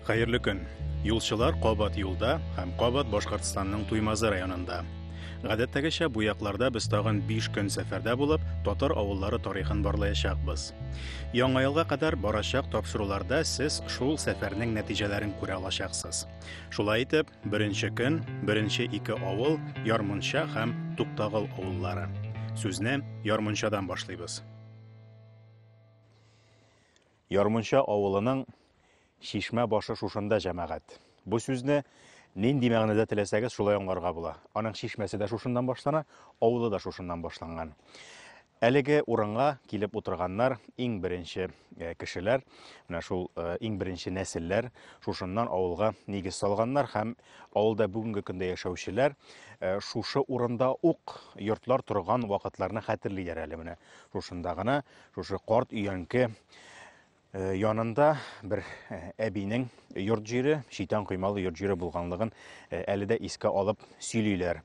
Хәерле көн. Юлчылар Кабат юлда һәм Кабат Башкортстанның Туймазы районында. Гадәттәгечә бу якларда без тагын 5 көн сәфәрдә булып, татар авыллары тарихын барлаячакбыз. Яңа елга кадәр барачак тапшыруларда сез шул сәфәрнең нәтиҗәләрен күрә алачаксыз. Шулай итеп, беренче көн, беренче 2 авыл, Ярмунча һәм Туктагыл авыллары. Сүзне Ярмунчадан башлыйбыз. Ярмунча авылының Шишмә башы шушында җәмәгать. Бу сүзне нинди мәгънәдә теләсәгез шулай аңларга була. Аның шишмәсе дә шушыннан башлана, авылы да шушыннан башланган. Әлеге урынга килеп утырганнар иң беренче кешеләр, менә шул иң беренче нәселләр шушыннан авылга нигез салганнар һәм авылда бүгенге көндә яшәүчеләр шушы урында ук йортлар торган вакытларны хәтерлиләр әле менә. Шушында гына шушы карт өянке янында бер әбинең йорт җире, шитан кыймалы йорт җире булганлыгын әле дә искә алып сөйлиләр.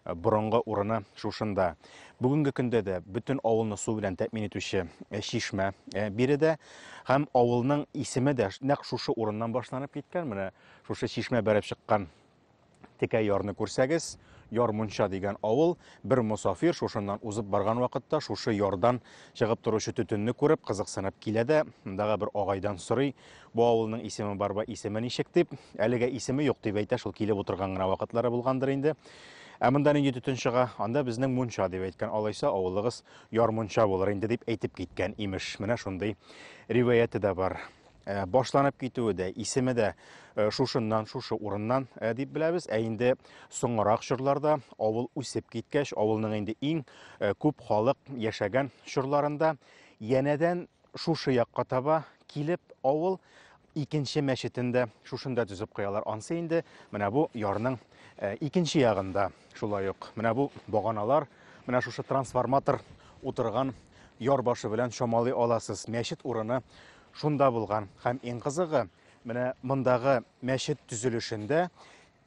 Борынгы урыны шушында. Бүгенге көндә дә бөтен авылны су белән тәэмин итүче шишмә биредә һәм авылның исеме дә нәкъ шушы урыннан башланып киткән. Менә шушы шишмә бәреп чыккан текә ярны күрсәгез, Ярмунча дигән авыл, бер мусафир шушыннан узып барган вакытта шушы ярдан чыгып торучы төтенне күреп кызыксынып килә дә, мондагы бер агайдан сорый, бу авылның исеме барбы, исеме ничек дип, әлегә исеме юк дип әйтә, шул килеп утырган гына вакытлары булгандыр инде. Ә монда нинди төтен чыга, анда безнең Мунча дип әйткән, алайса авылыгыз Ярмунча булыр инде дип әйтеп киткән имеш. Менә шундый риваяте дә бар. Башланып китүе дә, исеме дә шушыннан, шушы урыннан дип беләбез. Ә инде соңрак чорларда авыл үсеп киткәч, авылның инде иң күп халык яшәгән чорларында янәдән шушы якка таба килеп авыл икенче мәчетендә шушында төзеп куялар. Ансы инде менә бу ярның икенче ягында. Шулай ук менә бу баганалар, менә шушы трансформатор утырган яр башы белән шамалый аласыз. Мәчет урыны шунда булган һәм иң кызыгы менә мондагы мәчет төзелешендә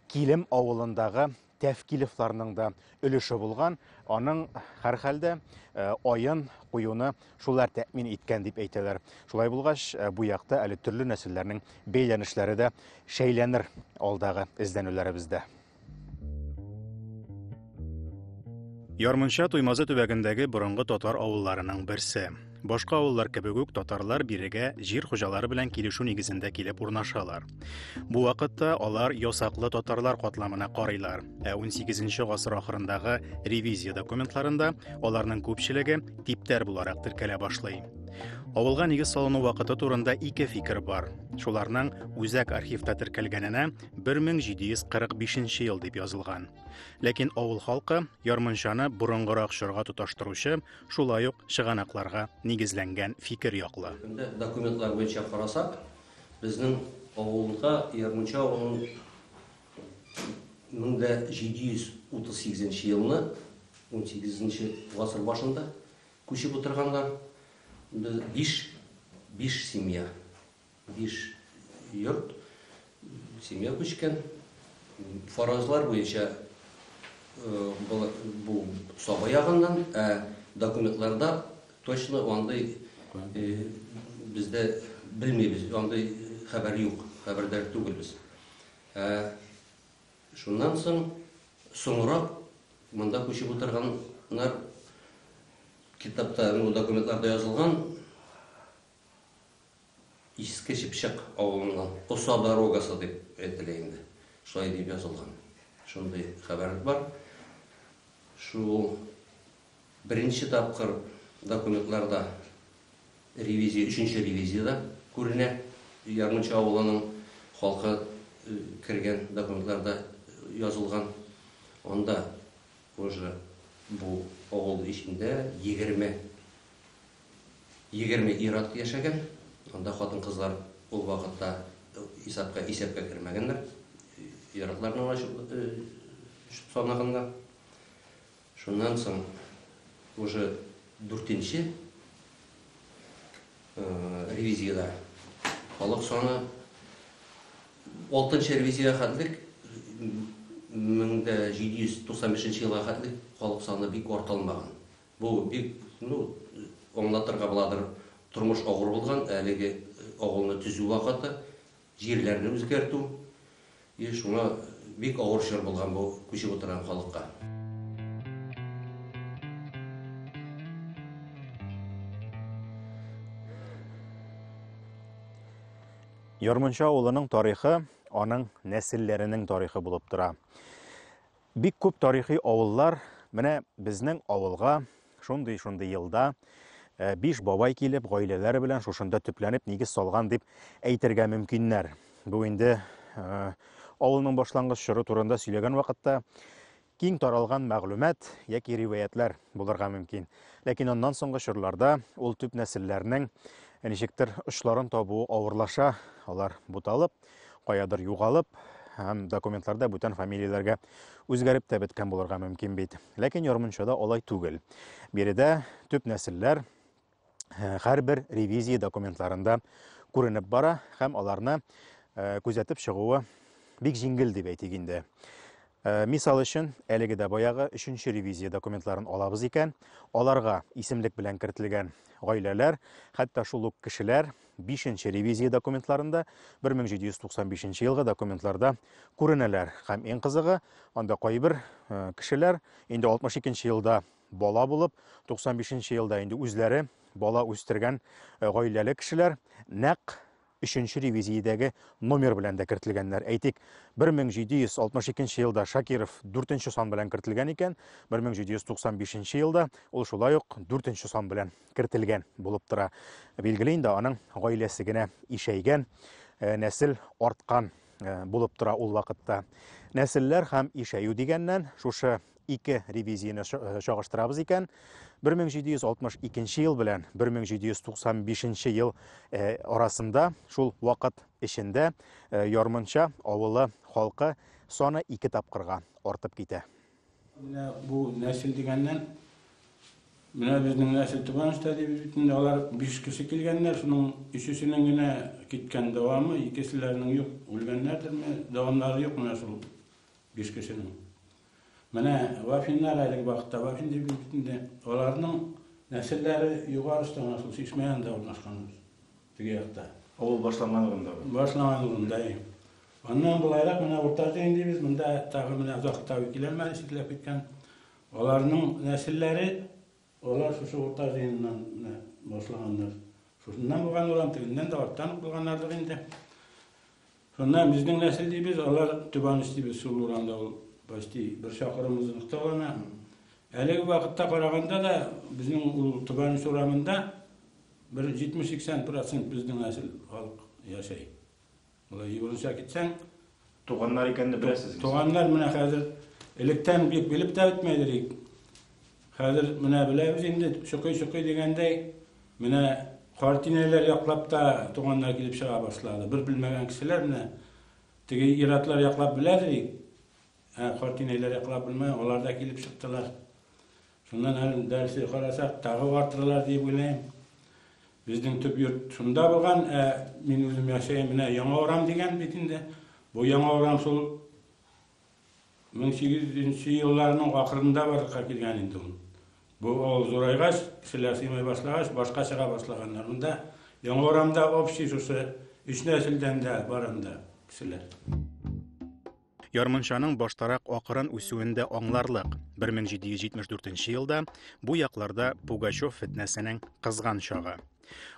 Килем авылындагы Тәфкилевларның да өлеше булган. Аның һәрхәлдә айын куюны шулар тәэмин иткән дип әйтәләр. Шулай булгач, бу якта әле төрле нәселләрнең бәйләнешләре дә шәйләнер алдагы эзләнүләребездә. Ярмунча Туймазы төбәгендәге борынгы татар авылларының берсе. Башка авыллар кебек үк татарлар бирегә җир хуҗалары белән килешү нигезендә килеп урнашалар. Бу вакытта алар ясаклы татарлар катламына карыйлар. 18нче гасыр ахырындагы ревизия документларында аларның күпчелеге типтәр буларак теркәлә башлый. Авылга нигез салыну вакыты турында ике фикер бар. Шуларның үзәк архивта теркәлгәненә 1745 ел дип язылган. Ләкин авыл халкы Ярмунчаны борынгырак чорга тоташтыручы, шулай ук чыганакларга нигезләнгән фикер яклы. Документлар буенча карасак, безнең авылга Ярмунча авылының 1738 елны 18нче гасыр башында күчеп утырганнар. 5 семья, 5 йорт, семья күчкән. Фаразлар буенча бу саба ягыннан, документларда точно андай бездә белмибез, андай хәбәр юк, хәбәрдар түгелбез. Шуннан соңрак монда күчеп утырганнар китапта, документларда язылган Иске Чыпчак авылыннан Оса дорогасы дип әйтелә инде. Шулай дип язылган. Шундый хәбәр бар. Шу беренче тапкыр документларда ревизия, 3нче ревизияда күренә. Ярмунча авылының халкы кергән документларда язылган. Анда уже бу авыл ичендә 20 ир-ат яшәгән. Анда хатын-кызлар ул вакытта исәпкә кермәгәннәр. Ир-атларның санаганда. Шуннан соң уже 4нче ревизияда халык саны 6нчы ревизия хәтлек 1795 елга хәтлек халык саны бик артылмаган. Бу бик, аңлатырга буладыр, тормыш авыр булган, әлеге авылны төзү вакыты жерлерін өзгерту. Шуңа бик ауыр шыр болған бұл көшіп отырған халыққа. Ярманча авылының тарихы, аның нәселләренең тарихы булып тора. Бик күп тарихи авыллар, менә безнең авылга шундый елда 5 бабай килеп, гаиләләре белән шушында төпләнеп нигез салган дип әйтергә мөмкиннәр. Бу инде авылның башлангыч чоры турында сөйләгән вакытта киң таралган мәгълүмат яки риваятлар булырга мөмкин. Ләкин аннан соңгы чорларда ул төп нәселләрнең ничектер очларын табуы авырлаша, алар буталып, каядыр югалып, һәм документларда бүтән фамилияләргә үзгәреп тә беткән булырга мөмкин бит. Ләкин Ярманчада алай түгел. Биредә төп нәселләр һәрбер ревизия документларында күренеп бара һәм аларны күзәтеп чыгуы бик җиңел дип әйтик инде. Мисал өчен, әлеге дә баягы 3нче ревизия документларын алабыз икән, аларга исемлек белән кертелгән гаиләләр, хәтта шул ук кешеләр 5нче ревизия документларында 1795 елгы документларда күренәләр. Һәм иң кызыгы, анда кайбер кешеләр инде 62нче елда бала булып, 95нче елда инде үзләре бала үстергән гаиләле кешеләр нәкъ 3нче ревизиядәге номер белән дә кертелгәннәр. Әйтик, 1762 елда Шакиров 4нче сан белән кертелгән икән, 1795 елда ул шулай ук 4нче сан белән кертелгән булып тора. Билгеле инде аның гаиләсе генә ишәйгән, нәсел арткан булып тора ул вакытта. Нәселләр һәм ишәю дигәннән шушы ике ревизияны чагыштырабыз икән, 1762 ел белән 1795 ел арасында шул вакыт эчендә Ярманча авылы халкы саны 2 тапкырга артып китә. Менә бу нәсел дигәннән, менә безнең нәсел Түбәнштә дибез, алар 5 кеше килгәннәр, шуның 3-сенең генә киткән дәвамы, икеселәрнең юк, үлгәннәрдерме, дәвамнары юк менә шул 5 кешенең. Менә Вафиннар әлеге вакытта Вафин дибез, аларның нәселләре югарыстан шул Шишмә янында урнашкан теге якта. Авыл башланган Башланганда. Аннан булайрак менә урта җәен дибез, монда тагы менә озакта киләлмәде, сикләп киткән. Аларның нәселләре, алар шушы урта җәеннән башлаганнар. Шуннан булган уран тегеннән дә арттан булганнардыр инде. Шуннан безнең нәсел дибез, алар Түбәнш дибез, шул уранда ул почти bir шақырым ұзынлықта олана. Әлеге вақытта қарағанда да біздің Түбәнш урамында 70-80% біздің әсіл халық яшай. Олай юрынша кетсең, Туганнар икәнне беләсез. Туганнар менә хәзер электән бик белеп тә бетмәйдер. Хәзер менә беләбез инде шуқый дигәндәй, менә картинәләр яклап та туганнар килеп чыга башлады. Бер белмәгән кешеләр менә теге иратлар яклап беләдер. Картинәләр яклап белмәй, алар да килеп чыктылар. Шуннан әле дәрсе карасак, тагы артырлар дип уйлыйм. Безнең төп йорт шунда булган, мин үзем яшәйм менә Яңа Урам дигән бит инде. Бу Яңа Урам шул 1800 елларның ахырында барга килгән инде ул. Бу авыл зурайгач, кешеләр сыймай башлагач, башка чыга башлаганнар. Монда Яңа Урамда общий шушы 3 нәселдән дә барында кешеләр. Ярманчаның баштарак акырын үсүендә аңларлык. 1774 елда бу якларда Пугачев фитнәсенең кызган чагы.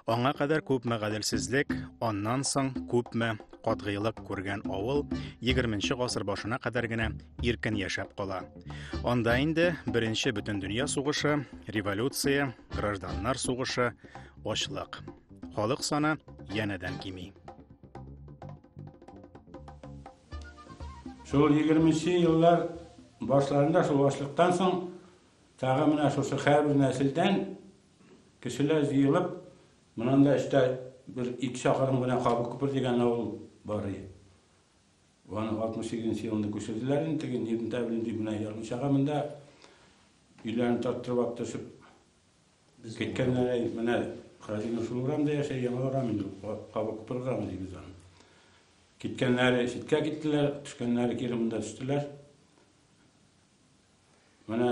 Аңа кадәр күпме гаделсезлек, аннан соң күпме катгыйлык күргән авыл 20нче гасыр башына кадәр генә иркен яшәп кала. Анда инде Беренче бөтен дөнья сугышы, революция, гражданнар сугышы, ачлык. Халык саны янәдән кими. Шул 20нче еллар башларында шул ачлыктан соң тагы менә шушы һәрбер нәселдән кешеләр җыелып, монда эштә bir 2 шақырым гына Кабык күпер дигән авыл бар иде. Аны 68нче елда күчерделәр инде, теге нидә беленде менә Ярманчага монда үйләрен тартырып төшеп киткәннәр менә Хәзинә шул урамда яшәй, Яңа Урам инде Кабык күпер урамы дибез аны. Киткәннәре читкә киттеләр, төшкәннәре кире монда төштеләр. Менә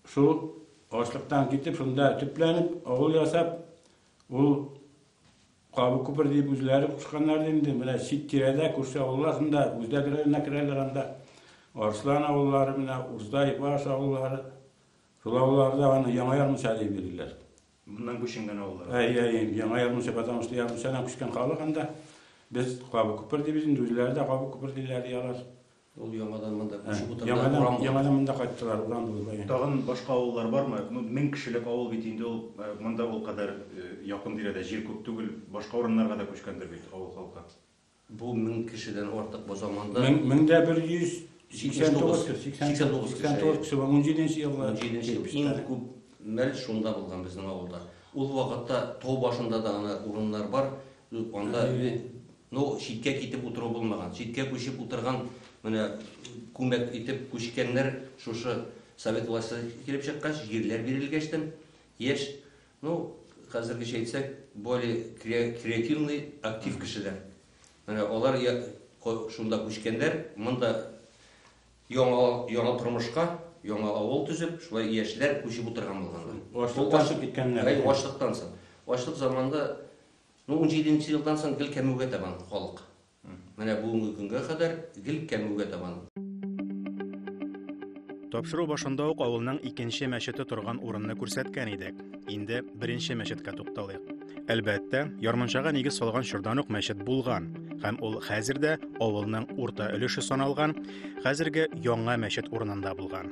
шул ачлыктан китеп, шунда төпләнеп, авыл ясап, ул Kabı kupır deyip üzleri kuşkanlar dedi. Mine şit tirede kuşa ollasında üzlerine kirerler anda. Arslan avulları, mine Uzdayıp Baş avulları. Şul avullarda bana yana yarmışa deyip verirler. Bundan kuşingan avullar. Yana yarmışa потому что yarmışa kuşkan kalı anda. Biz kabı kupır deyip bizim üzlerde kabı kupır deyirler yalar. Ol yamadan mında kuşu butarda Yamadan mında kaçtılar ulan bulbayın. Tağın başka avullar var mı? 1000 kişilik avul bitinde ol mında ol kadar yakın direde jir köp tugul başka orunlarga da köçkendir bit avul halka. bu 1000 kişiden ortak bu zamanda Minde 189 kişi var. 17. yıllar. 17 yıl eng көп мәл шунда булган безнең авылда. Ул вакытта тау башында да аны урыннар бар. Анда ну читкә китеп утыру булмаган. Читкә күчеп утырган менә күмәк итеп күчкәннәр шушы совет власты килеп чыккач, җирләр бирелгәчтен яшь, ну хәзергечә әйтсәк, более креативный, актив кешеләр. Менә алар шунда күчкәннәр, монда яңа тормышка, яңа авыл төзеп, шулай яшьләр күчеп утырган булганнар. Ачлыктан киткәннәр. Ачлыктан соң. Ачлык заманда, ну 17 елдан соң гел кәмүгә табан халык. Менә бүгенге көнгә кадәр гел кәмүгә табан. Тапшыру башында ук авылның икенче мәчете торган урынны күрсәткән идек. Инде беренче мәчеткә тукталыйк. Әлбәттә, Ярманчага нигез салган чордан ук мәчет булган, һәм ул хәзердә авылның урта өлеше саналган, хәзерге яңа мәчет урынында булган.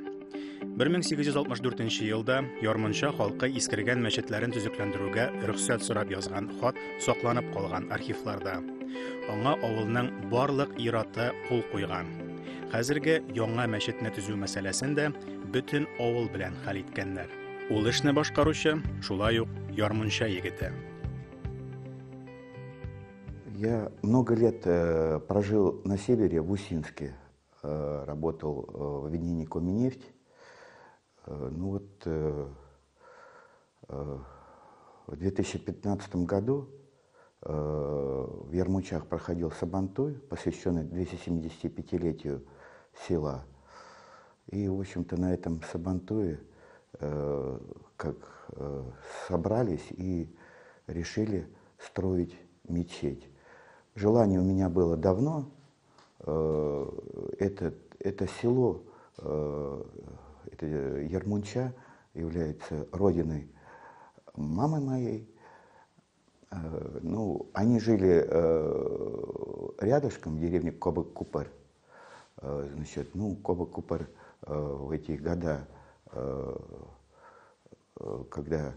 1864 елда Ярманча халкы искергән мәчетләрен төзекләндерүгә рөхсәт сорап язган хат сакланып калган архивларда. Аңа авылның барлык ираты кул куйган. Хәзерге яңа мәчетне төзү мәсьәләсен дә бөтен авыл белән хәл иткәннәр. Ул эшне башкаручы шулай ук Ярманча егете. Я много лет прожил на севере, в Усинске, работал в объединении «Коминефть». Ну вот в 2015 году в Ярмучах проходил Сабантуй, посвященный 275-летию села. И, в общем-то, на этом Сабантуе собрались и решили строить мечеть. Желание у меня было давно. Это село, это Ярмунча, является родиной мамы моей. Ну, они жили рядышком в деревне Кобык-Купар. Значит, ну, Кобык-Купар в эти года, когда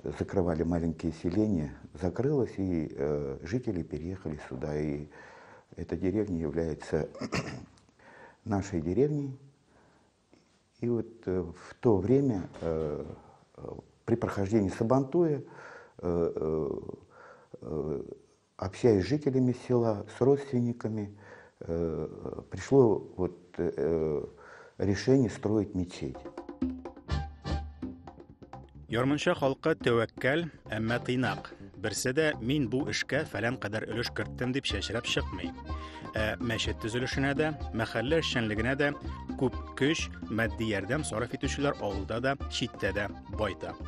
закрывали маленькие селения, закрылась, и жители переехали сюда. И эта деревня является нашей деревней. И вот в то время, при прохождении Сабантуя, общаясь с жителями села, с родственниками, пришло вот решение строить мечеть. Ярманча халкы тәвәккәл, әмма тыйнак. Берсе дә мин бу эшкә фәлән кадәр өлеш керттем дип шәшрәп чыкмый. Мәчет төзелешенә дә, мәхәллә эшчәнлегенә дә күп көч, матди ярдәм сарыф итүчеләр авылда да, читтә дә байтак.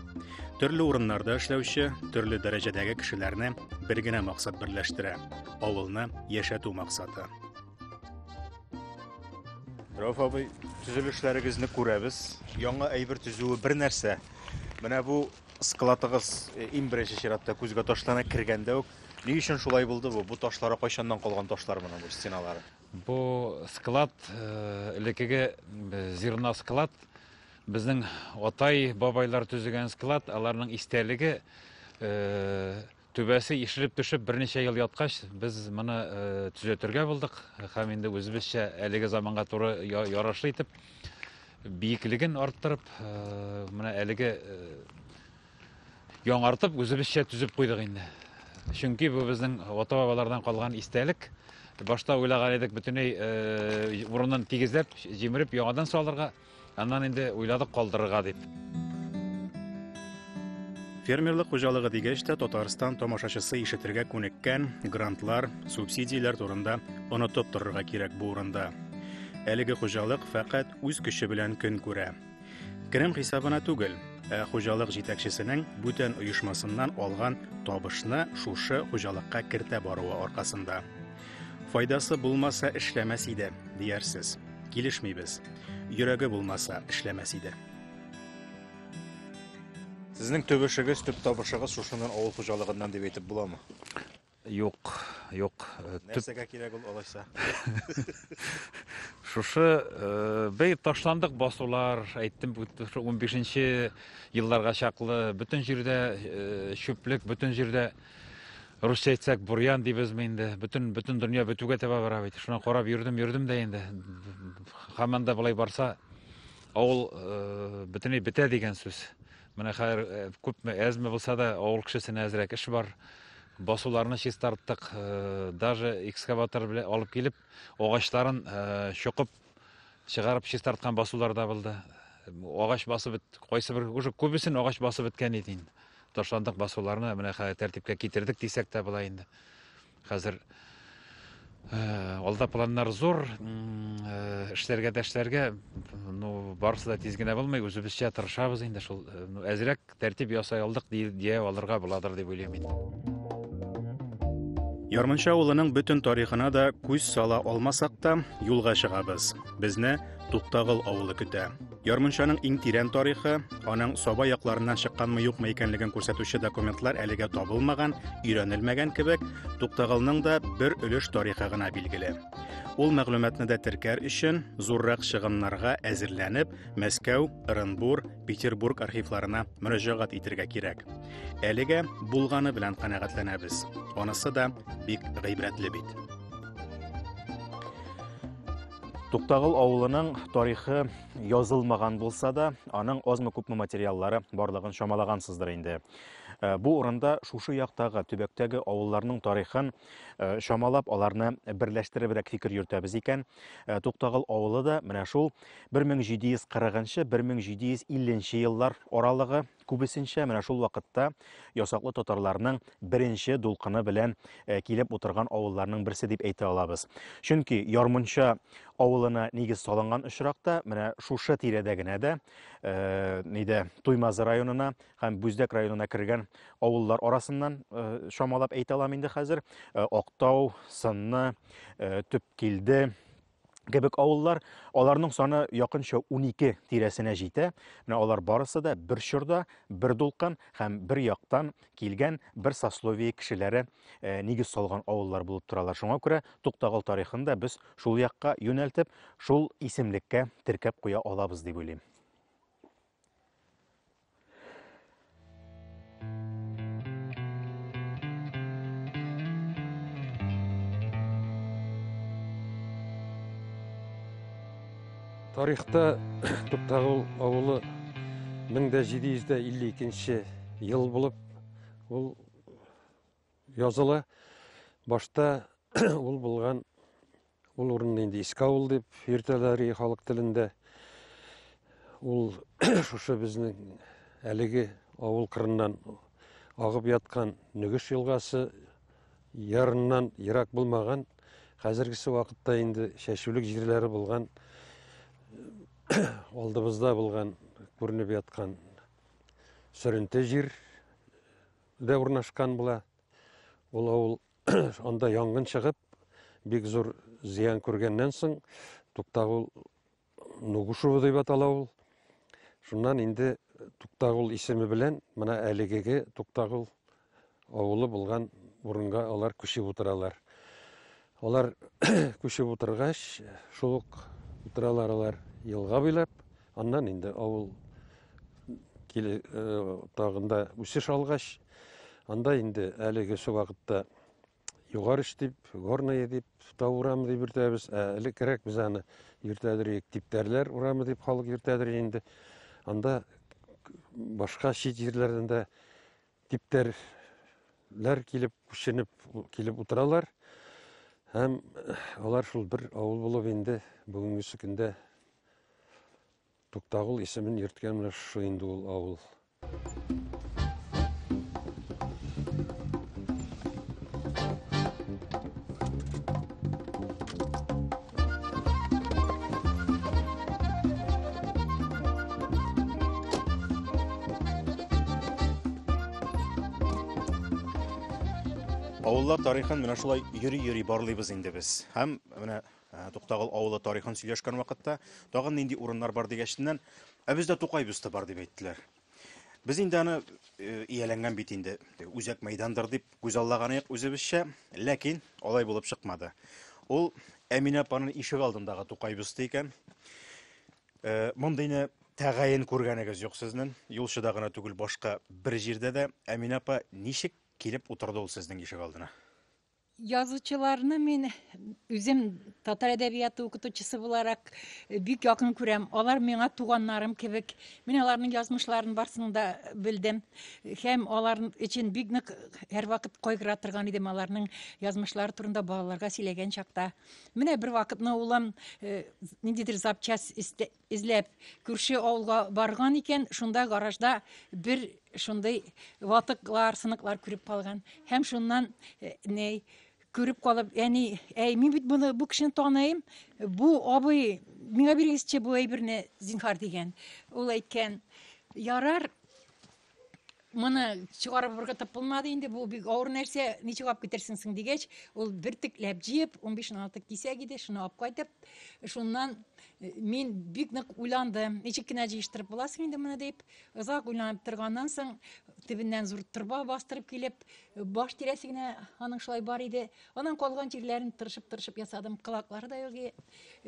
Төрле урыннарда эшләүче, төрле дәрәҗәдәге кешеләрне бер генә максат берләштерә – авылны яшәтү максаты. Рауф абый, төзелешләрегезне күрәбез. Яңа әйбер төзүе бер нәрсә. Менә бу складыгыз иң беренче чиратта күзгә ташлана кергәндә үк, ни өчен шулай булды бу? Бу ташлары кайчаннан калган ташлар менә бу стеналары. Бу склад, элекеге зерна склад, безнең атай, бабайлар төзегән склад, аларның истәлеге түбәсе ишелеп төшеп берничә ел яткач, без моны төзәтергә булдык. Һәм инде үзебезчә әлеге заманга туры ярашлы итеп биеклеген арттырып, менә әлеге яңартып үзебезчә төзеп куйдык инде. Чөнки бу безнең ата-бабалардан калган истәлек. Башта уйлаган идек бөтенләй урынын тигезләп, җимереп яңадан салырга, аннан инде уйладык калдырырга дип. Фермерлык хуҗалыгы дигәч тә Татарстан тамашачысы ишетергә күнеккән грантлар, субсидияләр турында онытып торырга кирәк бу урында. Әлеге хуҗалык фақат үз көче белән көн күрә. Керем хисабына түгел, хуҗалык җитәкчесенең бүтән оешмасыннан алган табышны шушы хуҗалыкка кертә баруы аркасында. Файдасы булмаса эшләмәс иде, диярсез. Килешмибез. Йөрәге булмаса эшләмәс иде. Сезнең төбешегез, төп табышыгыз шушыннан авыл хуҗалыгыннан дип әйтеп буламы? Юк. Нәрсәгә кирәк ул алайса? Шушы бей ташландык басулар, әйттем, 15-нче елларга чаклы бүтән җирдә чүплек, бүтән җирдә русча әйтсәк бурьян дибезме инде. Бүтән дөнья бетүгә таба бара бит. Шуны карап йөрдем дә инде. Һаман да булай барса, авыл бүтәнәй бетә дигән сүз. Менә хәзер күпме әзме булса да авыл кешесенә әзрәк эш бар. Басуларны чистарттык, даже экскаватор белән алып килеп, агачларын чокып, чыгарып чистарткан басулар да булды. Агач басып бит, кайсы бер уже күбесен агач басып биткән иде инде. Ташландык басуларны менә хәзер тәртипкә китердек дисәк тә була инде. Хәзер алда планнар зур, эшләргә, барысы да тиз генә булмый, үзебезчә тырышабыз инде шул. Әзрәк тәртип ясай алдык дия алырга буладыр дип уйлыйм инде. Ярманча авылының бүтән тарихына да күз сала алмасак та, юлга чыгабыз. Безне Туктагыл авылы көтә. Ярманчаның иң тирән тарихы, аның саба якларыннан чыкканмы юкмы икәнлеген күрсәтүче документлар әлегә табылмаган, өйрәнелмәгән кебек, Туктагылның да бер өлеш тарихы гына билгеле. Ул мәгълүматны да теркәр өчен зуррак чыгымнарга әзерләнеп, Мәскәү, Оренбур, Петербург архивларына мөрәҗәгать итәргә кирәк. Әлегә булганы белән канәгатьләнәбез. Анысы да бик гыйбрәтле бит. Туктагыл авылының тарихы язылмаган булса да, аның азмы-күпме материаллары барлыгын чамалагансыздыр инде. Бу урында шушы яктагы, төбәктәге авылларның тарихын чамалап, аларны берләштеребрәк фикер йөртәбез икән. Туктагыл авылы да менә шул 1740-1750 еллар аралыгы күбесенчә менә шул вакытта ясаклы татарларның беренче дулкыны белән килеп утырган авылларның берсе дип әйтә алабыз. Чөнки Ярманча авылына нигез салынган очракта менә шушы тирәдә генә дә Туймазы районына һәм Бүздәк районына кергән авыллар арасыннан чамалап әйтә алам инде хәзер. Актау, Сынны, Төпкилде кебек авыллар, аларның саны якынча 12 тирәсенә җитә. Менә алар барысы да бер чорда, бер дулкын һәм бер яктан килгән бер сословие кешеләре нигез салган авыллар булып торалар. Шуңа күрә Туктагыл тарихын да без шул якка юнәлтеп, шул исемлеккә теркәп куя алабыз дип уйлыйм. Тарихта Туктагыл авылы 1752 ел булып ул языла. Башта ул булган, ул урынны инде Иске авыл дип йөртәләр халык телендә. Ул шушы безнең әлеге авыл кырыннан агып яткан Нөгеш елгасы ярыннан ерак булмаган, хәзергесе вакытта инде шәшүлек җирләре булган, алдыбызда булган, күренеп яткан Сөренте җир дә урнашкан була. Ул авыл анда янгын чыгып, бик зур зыян күргәннән соң Туктагыл Нугушево дип атала ул. Шуннан инде Туктагыл исеме белән менә әлегеге Туктагыл авылы булган урынга алар күчеп утыралар. Алар күчеп утыргач, шул ук утыралар алар елга буйлап, аннан инде авыл тагында үсеш алгач, анда инде әлеге шул вакытта Югарыш дип, Горная дип, Тау урамы дип йөртәбез. Әле кирәк без аны йөртәдерик, Типтәрләр урамы дип халык йөртәдер инде. Анда башка чит җирләрдән дә Типтәрләр килеп, күченеп килеп утыралар. Һәм алар шул бер авыл булып инде бүгенге көндә Туктагыл исемен йөрткән менә шу инде ул авыл. Авыллар тарихын менә шулай йөри барлыйбыз инде без. Һәм менә Туктагыл авылы тарихын сөйләшкән вакытта тагын нинди урыннар бар дигәчтән, бездә Тукай бюсты бар дип әйттеләр. Без инде аны ияләнгән бит инде. Үзәк мәйдандыр дип күзаллаган идек үзебезчә, ләкин алай булып чыкмады. Ул Әминә апаның ишек алдындагы Тукай бюсты икән. Мондыйны тәгаен күргәнегез юк сезнең. Юлчыда гына түгел, башка бер җирдә дә Әминә апа ничек килеп утырды ул сезнең ишек алдына? Yazıcılarını men үзем татар әдәбияты укытучысы буларак бик якын күрәм. Алар миңа туганнарым кебек. Мин аларның язмышларын барсын да белдем. Һәм аларның өчен бик нык һәр вакыт кайгыра торган идем аларның язмышлары турында балаларга сөйләгән чакта. Менә бер вакытны улам ниндидер запчас изләп күрше авылга барган икән, шунда гаражда бер шундай ватыклар, сыныклар күреп калган. Һәм шуннан күреп калып, яни, мин бит бу кешене таныйм. Бу абый миңа биргезче бу әйберне зинһар дигән. Ул әйткән, ярар, моны чыгарып бергә тапылмады инде, бу бик авыр нәрсә, ничек алып китерсең дигәч, ул бер тикләп җыеп, 15-16 кисәк иде, шуны алып кайтып, шуннан мин бик нык уйландым. Ничек кенә җыештырып буласың инде моны дип, озак уйланып торганнан соң, төбеннән зур торба бастырып килеп, баш тирәсе генә аның шулай бар иде. Аның калган җирләрен тырышып ясадым. Кылаклары да юк,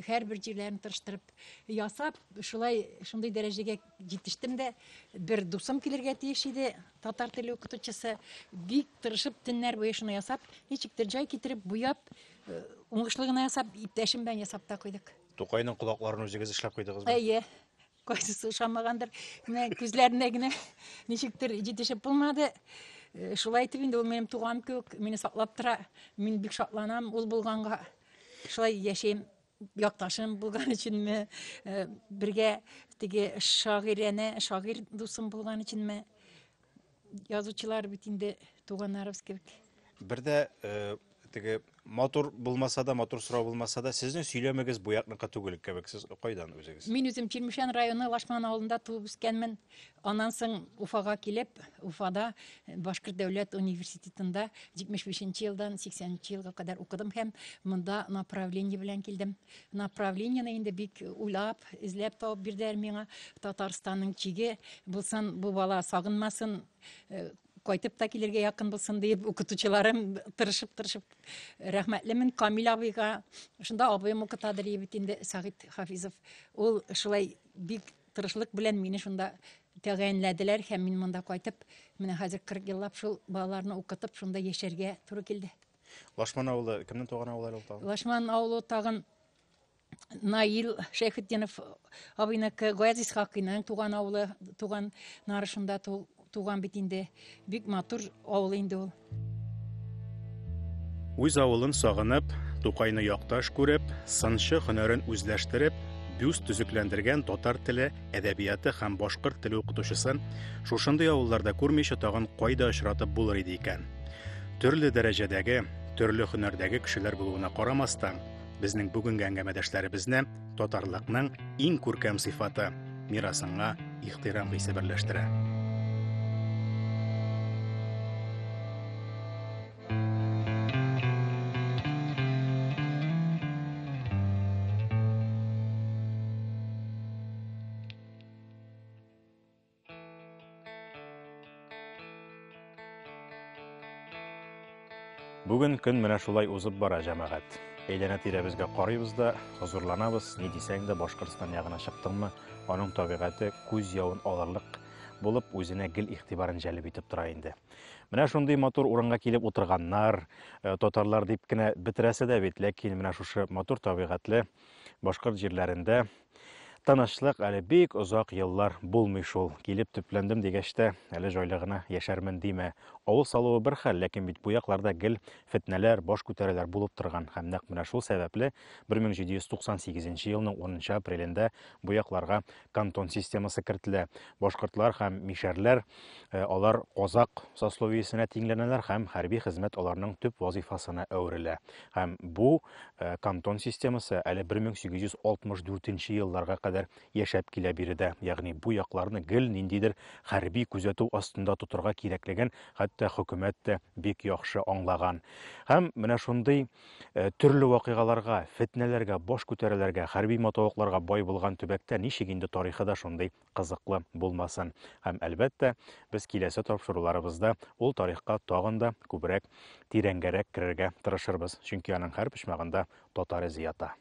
һәрбер җирләрен тырыштырып ясап, шундай дәрәҗәгә җитештем дә, бер дусым килергә тиеш иде, татар теле укытучысы. Бик тырышып төннәр буе шуны ясап, ничектер җай китереп буяп, уңышлы гына ясап, иптәшем белән ясап та куйдык. Тукайның колакларын үзегез эшләп куйдыгызмы? Әйе. Кайсысы ушамагандыр. Менә күзләрендә генә ничектер җитешеп булмады. Шулай итеп инде ул минем туган кебек, мине саклап тора. Мин бик шатланам ул булганга. Шулай яшәйм, якташым булган өченме, бергә теге шагыйрь дусым булган өченме, язучылар бит инде туганнарыбыз кебек. Бер дә теге мотор булмаса да, мотор сорау булмаса да, сезнең сөйләмегез бу якныкка түгел кебек. Сез кайдан үзегез? Мин үзем Чирмешән районы Лашман авылында туып үскәнмен. Аннан соң Уфага килеп, Уфада Башкорт дәүләт университетында 75 елдан 80 елга кадәр укыдым һәм монда направление белән килдем. Направлениене инде бик уйлап, изләп табып бирделәр миңа. Татарстанның чиге булсын, бу бала сагынмасын, кайтып та килергә якын булсын дип, укытучыларым тырышып рәхмәтлемен Камил абыйга. Шунда абыем укытадыр бит инде Сагит Хафизов. Ул шулай бик тырышлык белән мине шунда тәгаенләделәр һәм мин монда кайтып, менә хәзер 40 еллап шул балаларны укытып, шунда яшәргә туры килде. Лашман авылы кемнең туган авылы ул тагын? Лашман авылы тагын Наил Шәйхетдинов абыйныкы, Гаяз Исхакыйның туган авылы, туган нарышында туган бит инде. Бик матур авыл инде ул. Үз авылын сагынып, Тукайны якташ күреп, сынчы һөнәрен үзләштереп, бюст төзекләндергән татар теле, әдәбияты һәм башкорт теле укытучысын шушындый авылларда күрмичә тагын кайда очратып булыр иде икән. Төрле дәрәҗәдәге, төрле һөнәрдәге кешеләр булуына карамастан, безнең бүгенге әңгәмәдәшләребезне татарлыкның иң күркәм сыйфаты, мирасыңа ихтирам хисе берләштерә. Бүген көн менә шулай узып бара, җәмәгать. Әйләнә тирәбезгә карыйбыз да, хозурланабыз, ни дисәң дә Башкортстан ягына чыктыңмы, аның табигате күз явын алырлык булып, үзенә гел игътибарын җәлеп итеп тора инде. Менә шундый матур урынга килеп утырганнар, татарлар дип кенә бетерәсе дә бит, ләкин менә шушы матур табигатлы башкорт җирләрендә тынычлык әле бик озак еллар булмый шул. Килеп төпләндем дигәчтә, әле җайлы гына яшәрмен диме. Авыл салуы бер хәл, ләкин бит бу якларда гел фетнәләр, баш күтәрәләр булып торган. Һәм нәкъ менә шул сәбәпле 1798 елның 10 апрелендә бу якларга кантон системасы кертелә. Башкортлар һәм мишәрләр, алар казак сословиесенә тиңләнәләр һәм хәрби хезмәт аларның төп вазифасына әверелә. Һәм бу кантон системасы әле 1864 елларга кадәр кадәр яшәп килә биредә. Ягъни бу якларны гел ниндидер хәрби күзәтү астында тотырга кирәклеген хәтта хөкүмәт тә бик яхшы аңлаган. Һәм менә шундый төрле вакыйгаларга, фетнәләргә, баш күтәрәләргә, хәрби матавыкларга бай булган төбәктә ничек инде тарихы да шундый кызыклы булмасын. Һәм әлбәттә, без киләсе тапшыруларыбызда ул тарихка тагын да күбрәк тирәнгәрәк керергә тырышырбыз, чөнки аның һәр почмагында татар эзе ята.